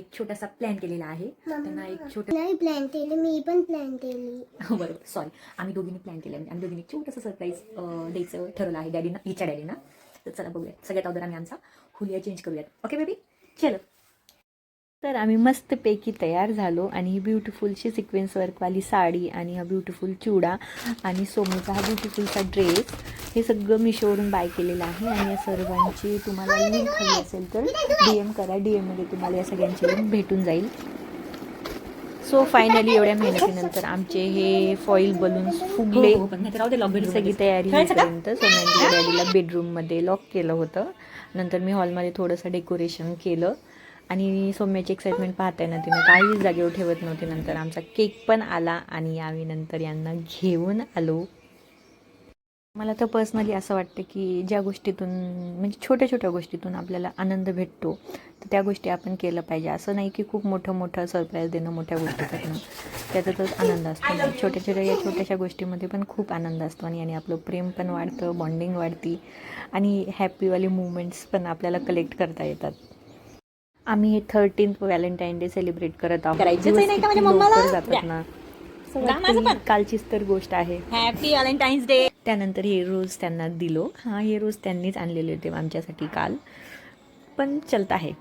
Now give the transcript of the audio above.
एक छोटासा प्लॅन केलेला आहे. त्यांना एक छोटं नाही प्लॅन केलं, मी पण प्लॅन केली. बरोबर, सॉरी, आम्ही दोघींनी प्लॅन केलं. आम्ही दोघींनी छोटंसं सरप्राईज द्यायचं ठरवलं आहे डॅडीना, हिच्या डॅडीना. तर चला बघूया. सगळ्यात अगोदर आम्ही आमचा हुलिया चेंज करूयात. ओके बेबी, चलो. तर आम्ही मस्तपैकी तयार झालो आणि ही ब्युटिफुलशी सिक्वेन्स वर्कवाली साडी आणि हा ब्युटिफुल चुडा आणि सोमूचा हा ब्युटिफुलचा ड्रेस, हे सगळं मिशोवरून बाय केलेलं आहे. आणि या सर्वांची तुम्हाला लिंक हवी असेल तर DM करा. DMमध्ये तुम्हाला या सगळ्यांची लिंक भेटून जाईल. सो फायनली एवढ्या मेहनतीनंतर आमचे हे फॉईल बलून्स फुगले. सगळी तयारी होईपर्यंत सोमूच्या डॅडीला बेडरूममध्ये लॉक केलं होतं. नंतर मी हॉलमध्ये थोडंसं डेकोरेशन केलं आणि सौम्याची एक्साइटमेंट पाहताय ना, तिनं काहीच जागेवर ठेवत नव्हती. नंतर आमचा केक पण आला आणि आम्ही नंतर यांना घेऊन आलो. मला तर पर्सनली असं वाटतं की ज्या गोष्टीतून म्हणजे छोट्या छोट्या गोष्टीतून आपल्याला आनंद भेटतो, तर त्या गोष्टी आपण केलं पाहिजे. असं नाही की खूप मोठं मोठं सरप्राईज देणं, मोठ्या गोष्टी करणं, त्याच्यातच आनंद असतो. छोट्या छोट्या या छोट्याशा गोष्टीमध्ये पण खूप आनंद असतो आणि आपलं प्रेम पण वाढतं, बॉन्डिंग वाढती आणि हॅपीवाले मुवमेंट्स पण आपल्याला कलेक्ट करता येतात. आम्ही हे 13th व्हॅलेंटाईन डे सेलिब्रेट करत आहोत. लवकर जातात ना, कालचीच तर गोष्ट आहे. Happy Valentine's day. त्यानंतर हे रोज त्यांना दिलो. हे रोज त्यांनीच आणलेले होते आमच्यासाठी काल, पण चलता आहे.